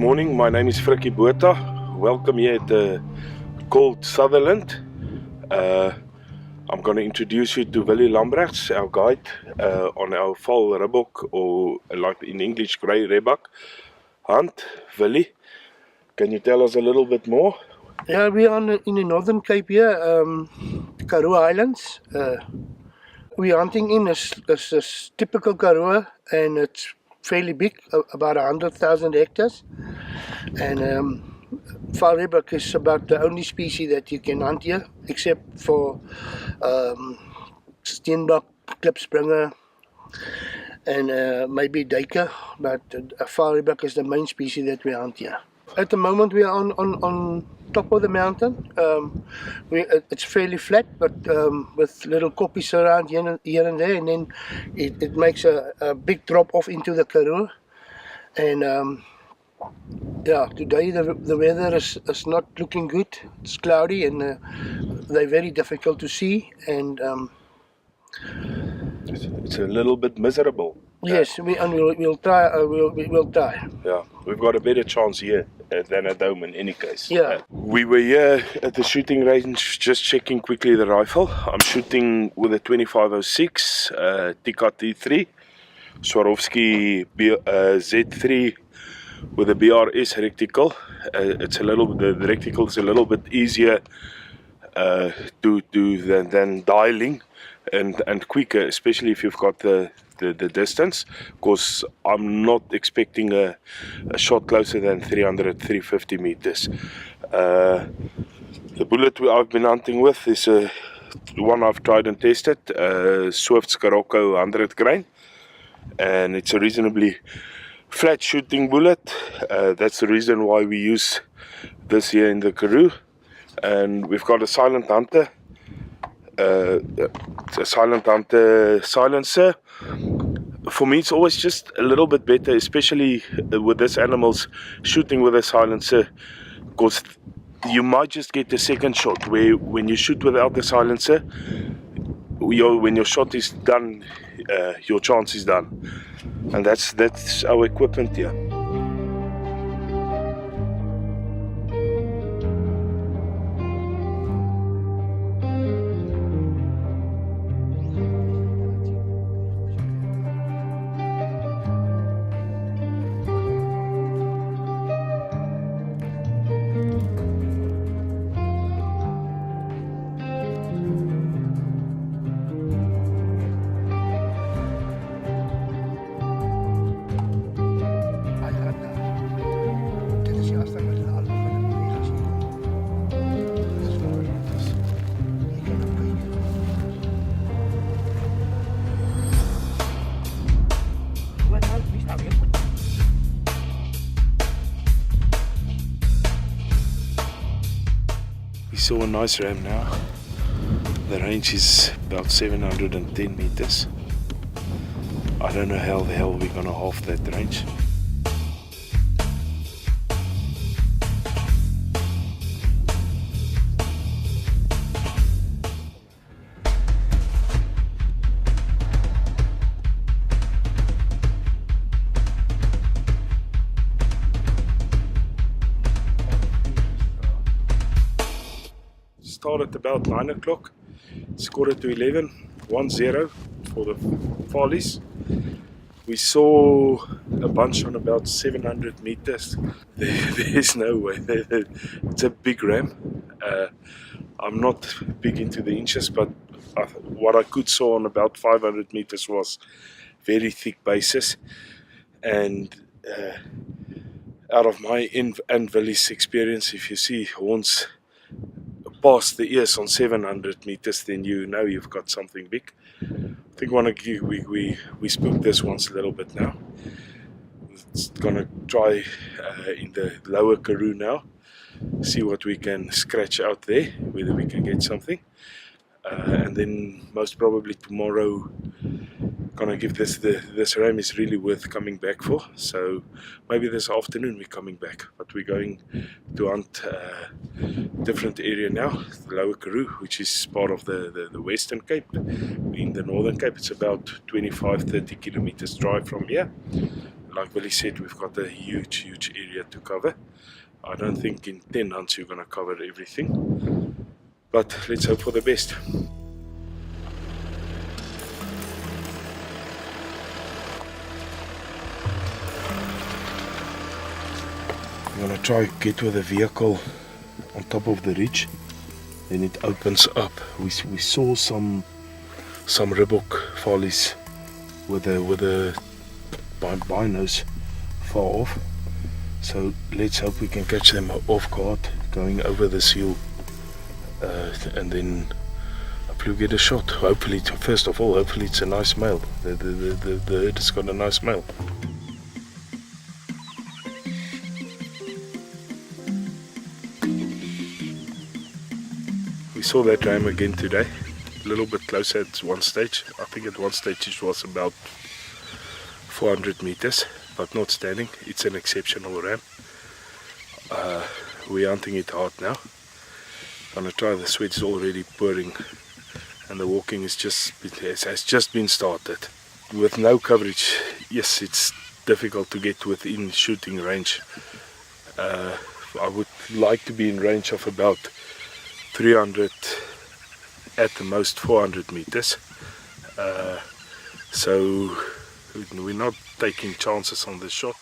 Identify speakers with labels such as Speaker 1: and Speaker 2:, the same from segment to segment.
Speaker 1: morning, my name is Frikkie Botha. Welcome here at the cold Sutherland. I'm going to introduce you to Willie Lambrechts, our guide on our Vaal Rhebuck, or like in English, grey Rhebuck hunt. Willie, can you tell us a little bit more?
Speaker 2: Yeah, we are in the Northern Cape here, Karoo Islands. We're hunting in this typical Karoo, and it's fairly big, about 100,000 hectares. And Vaal Rhebuck is about the only species that you can hunt here, except for steenbok, klipspringer, and maybe duiker. But Vaal Rhebuck is the main species that we hunt here. At the moment we are on top of the mountain. It's fairly flat, but with little koppies around here and there, and then it makes a big drop off into the Karoo. And yeah, today the weather is not looking good. It's cloudy, and they're very difficult to see, and
Speaker 1: it's a little bit miserable.
Speaker 2: Yes, we'll try. We'll try.
Speaker 1: Yeah, we've got a better chance here than at home in any case.
Speaker 2: Yeah.
Speaker 1: We were here at the shooting range, just checking quickly the rifle. I'm shooting with a 2506 TKT3 Swarovski Z3 with a BRS reticle. It's a little. The reticle is a little bit easier to do than dialing, and quicker, especially if you've got the distance, because I'm not expecting a shot closer than 300-350 meters. The bullet I've been hunting with is one I've tried and tested, Swift Scirocco 100 grain, and it's a reasonably flat shooting bullet. That's the reason why we use this here in the Karoo. And we've got a Silent Hunter, silencer. For me, it's always just a little bit better, especially with this animals, shooting with a silencer, because you might just get a second shot where when you shoot without the silencer, when your shot is done, your chance is done. And that's our equipment here. We saw a nice ram now. The range is about 710 meters. I don't know how the hell we're gonna half that range. Started about 9 o'clock, it's quarter to 11, 1-0 for the Vaalies. We saw a bunch on about 700 meters. There's no way. It's a big ram. I'm not big into the inches, but what I could saw on about 500 meters was very thick bases. And out of my and Willie's experience, if you see horns past the ears on 700 meters, then you know you've got something big. I think we spooked this once a little bit now. It's gonna try in the lower Karoo now, see what we can scratch out there, whether we can get something, and then most probably tomorrow gonna give this ram is really worth coming back for. So maybe this afternoon we're coming back, but we're going to hunt different area now, the Lower Karoo, which is part of the Western Cape. In the Northern Cape, it's about 25-30 kilometers drive from here. like Billy said, we've got a huge area to cover. I don't think in 10 hunts you're going to cover everything, but let's hope for the best. I'm going to try get with the vehicle on top of the ridge, then it opens up. We saw some Rhebuck follies with the binos far off, so let's hope we can catch them off guard going over the seal, and then hopefully we get a shot. Hopefully, first of all, hopefully it's a nice male. The herd has got a nice male. We saw that ram again today, a little bit closer at one stage. I think at one stage it was about 400 meters, but not standing. It's an exceptional ram. We're hunting it hard now. Gonna try. The sweat is already pouring, and the walking has just been started. With no coverage, yes, it's difficult to get within shooting range. I would like to be in range of about 300, at the most 400 meters. So we're not taking chances on this shot.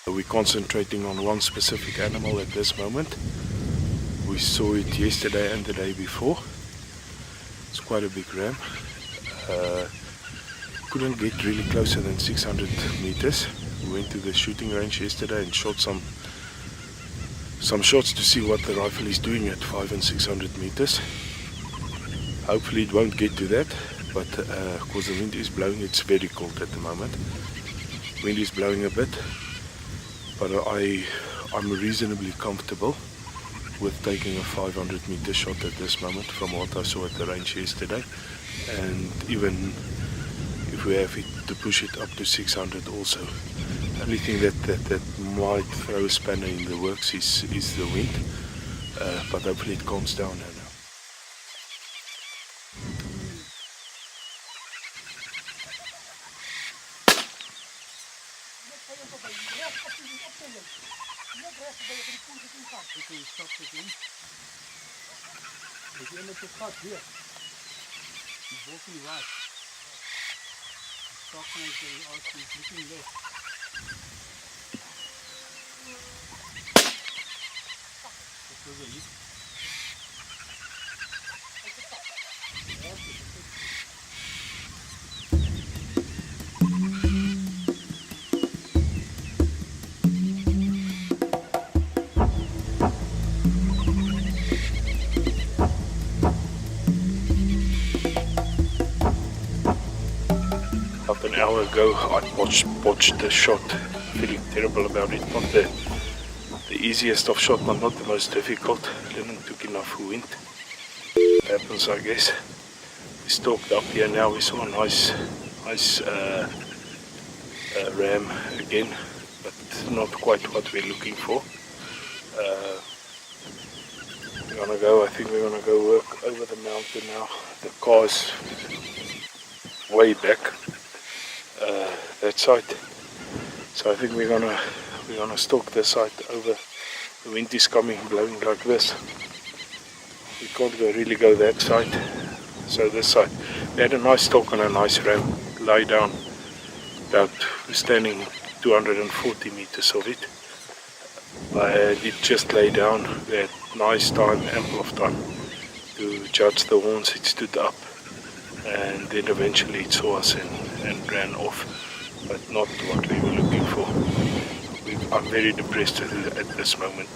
Speaker 1: We're concentrating on one specific animal at this moment. We saw it yesterday and the day before. It's quite a big ram. Couldn't get really closer than 600 meters. We went to the shooting range yesterday and shot some shots to see what the rifle is doing at 500 and 600 meters. Hopefully it won't get to that, but because the wind is blowing, it's very cold at the moment. Wind is blowing a bit, but I'm reasonably comfortable with taking a 500 meter shot at this moment from what I saw at the range yesterday, and even if we have it to push it up to 600 also. The only thing that might throw a spanner in the works is the wind, but hopefully it calms down now. About an hour ago I botched the shot, feeling terrible about it. Not the easiest of shot, but not the most difficult. Didn't took enough wind. Happens, I guess. We stalked up here now. We saw a nice ram again, but not quite what we're looking for. I think we're gonna go work over the mountain now. The car's way back. That side, so I think we're gonna stalk this side over. The wind is coming, blowing like this. We can't really go that side, so this side. We had a nice stalk on a nice ram, lie down, about standing 240 meters of it. I did just lay down. We had nice time, ample of time to judge the horns. It stood up, and then eventually it saw us and ran off, but not what we were looking for. I'm very depressed at this moment.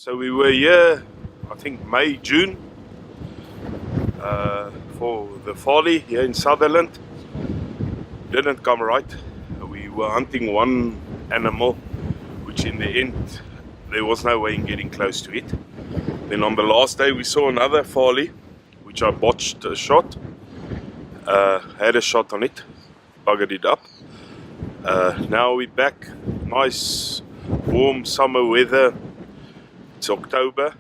Speaker 1: So we were here, I think May, June, for the folly here in Sutherland. Didn't come right. We were hunting one animal, which in the end, there was no way in getting close to it. Then on the last day we saw another folly, which I botched a shot. Had a shot on it, buggered it up. Now we're back, nice warm summer weather. It's October,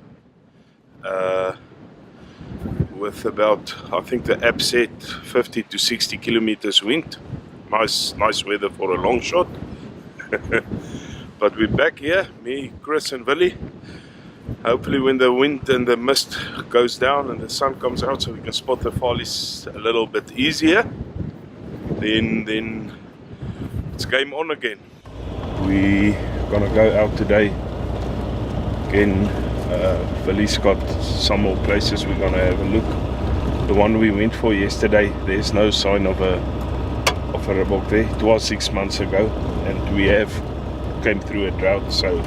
Speaker 1: with about, I think the app said 50 to 60 kilometers wind. Nice weather for a long shot. But we're back here, me, Chris and Willie. Hopefully when the wind and the mist goes down and the sun comes out, so we can spot the follies a little bit easier, then it's game on again. We're gonna go out today. Again, Willie's got some more places we're gonna have a look. The one we went for yesterday, there's no sign of a rhebuck there. It was 6 months ago, and we have came through a drought, so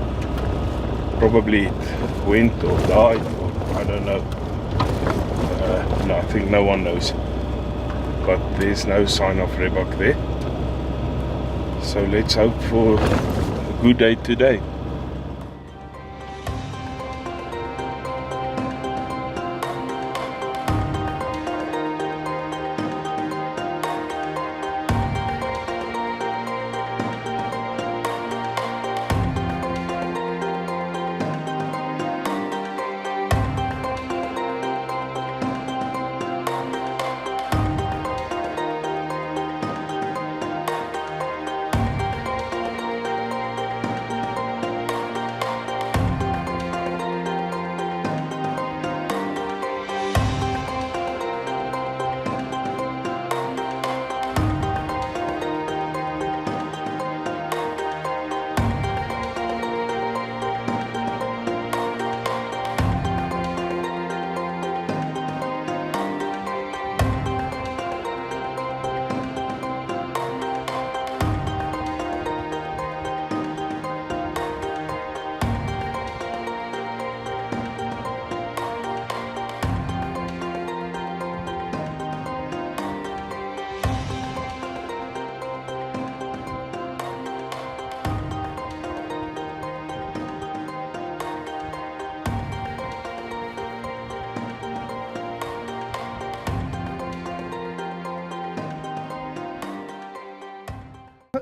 Speaker 1: probably it went or died, or I don't know. No, I think no one knows. But there's no sign of rhebuck there. So let's hope for a good day today.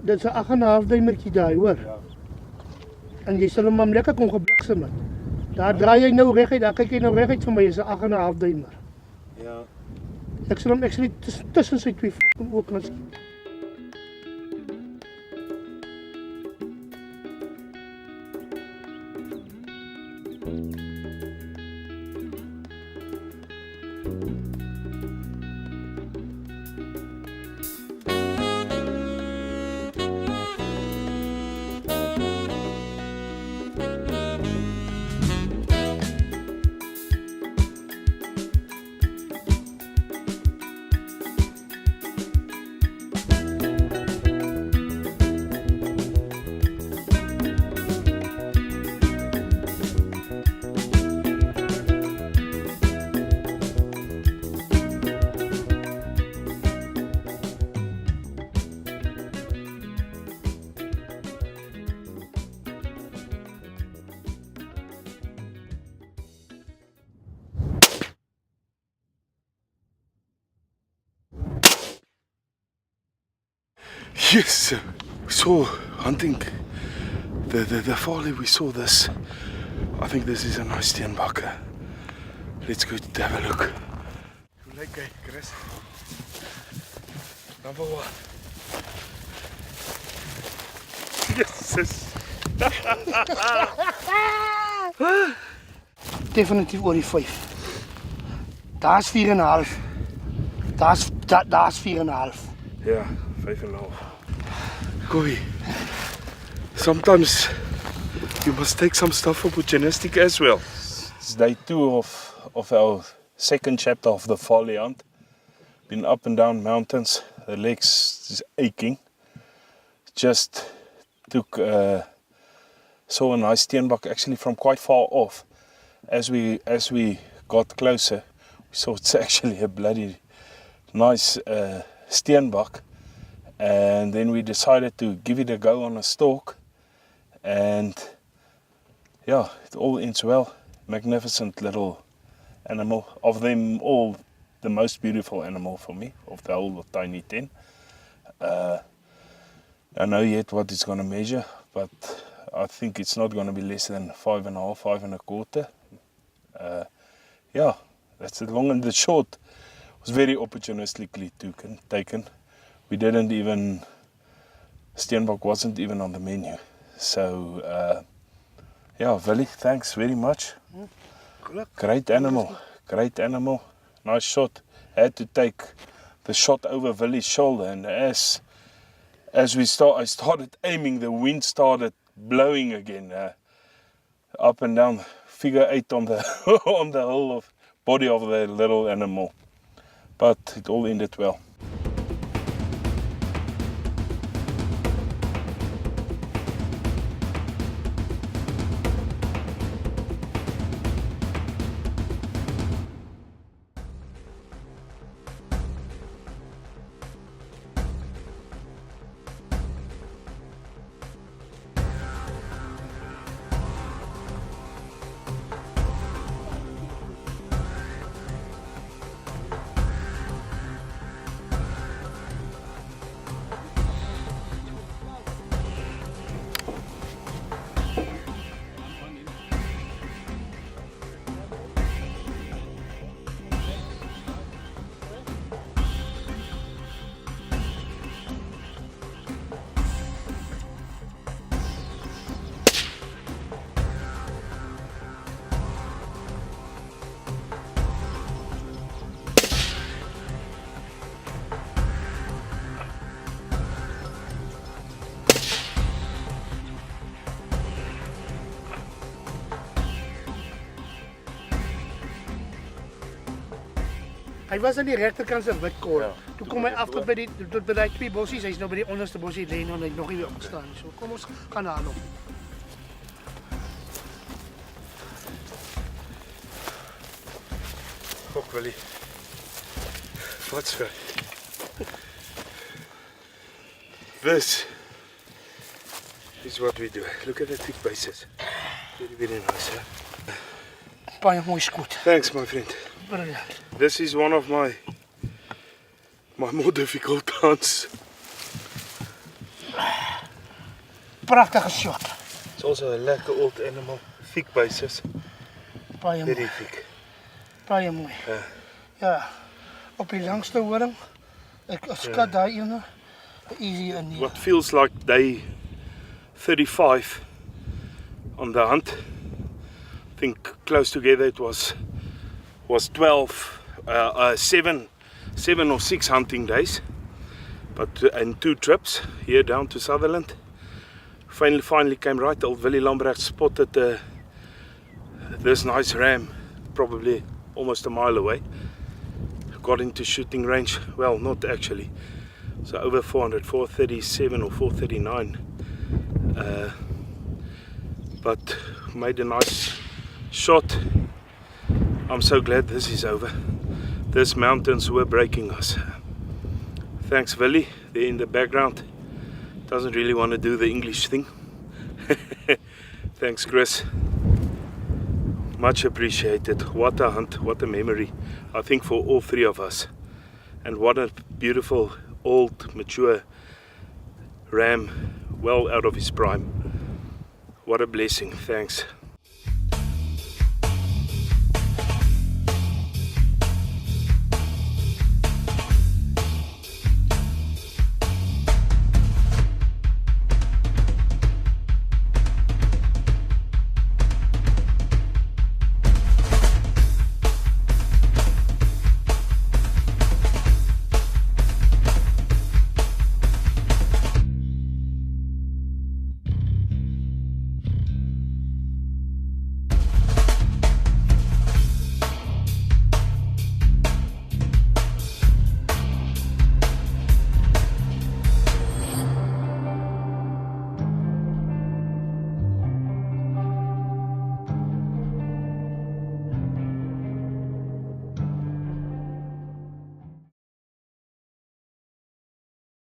Speaker 2: Dit is 'n 8,5 duimertjie daai, hoor. Ja. En jy sal hom lekker kon gebliksem het. Daar draai jy nou reguit, daar kyk jy nou reguit vir my, is 'n 8,5 duimer. Ja. Ek sal hom actually tussen sy twee voete ook net.
Speaker 1: Yes, we saw hunting the folly. We saw this. I think this is a nice steenbakker. Let's go have a look. Hoe lyk hy, Chris? Number one. Yes.
Speaker 2: Definitief oor die 5. Daar's 4,5. Daar's 4,5.
Speaker 1: Ja, 5,5. Koi. Sometimes you must take some stuff opportunistic as well. It's day 2 of our second chapter of the folly hunt. Been up and down mountains. The legs is aching. Just took saw a nice steenbok actually from quite far off. As we got closer, we saw it's actually a bloody nice steenbok, and then we decided to give it a go on a stalk, and yeah, it all ends well. Magnificent little animal. Of them all, the most beautiful animal for me, of the whole tiny 10. I know yet what it's going to measure, but I think it's not going to be less than 5.5, 5.25. Yeah, that's the long and the short. It was very opportunistically taken. We didn't even, steenbok wasn't even on the menu. So, yeah, Willie, thanks very much. Great animal, great animal. Nice shot. Had to take the shot over Willie's shoulder, and as I started aiming, the wind started blowing again, up and down, figure 8 on the on the whole of body of the little animal. But it all ended well.
Speaker 2: Hy was aan die regterkant se witkoor.
Speaker 1: Ja,
Speaker 2: Toe kom hy af tot by die 2 bossies. Hy's nou by die onderste bossie lê en hy nog nie weer opgestaan nie. So kom ons gaan haal hom.
Speaker 1: Gok Willie. Wat's right? This is what we do. Look at the thick bases. Very, very nice, huh?
Speaker 2: Baie mooi skoot.
Speaker 1: Thanks, my friend.
Speaker 2: Brilliant.
Speaker 1: This is one of my more difficult hunts.
Speaker 2: Pragtige shot.
Speaker 1: It's also a lekker old animal. Thick bases.
Speaker 2: Baie
Speaker 1: Very
Speaker 2: mooi.
Speaker 1: thick.
Speaker 2: Baie mooi.
Speaker 1: Ja.
Speaker 2: Ja. Op die langste horing. Ek skat daai ene. Easy in hier.
Speaker 1: What feels like day 35 on the hunt. I think close together it was 7 or 6 hunting days, but and 2 trips here down to Sutherland. Finally came right. Old Willie Lambrecht spotted this nice ram, probably almost a mile away. Got into shooting range. Well, not actually. So over 400, 437 or 439. But made a nice shot. I'm so glad this is over. These mountains were breaking us. Thanks Willie, there in the background. Doesn't really want to do the English thing. Thanks Chris. Much appreciated. What a hunt, what a memory. I think for all 3 of us. And what a beautiful, old, mature ram, well out of his prime. What a blessing. Thanks.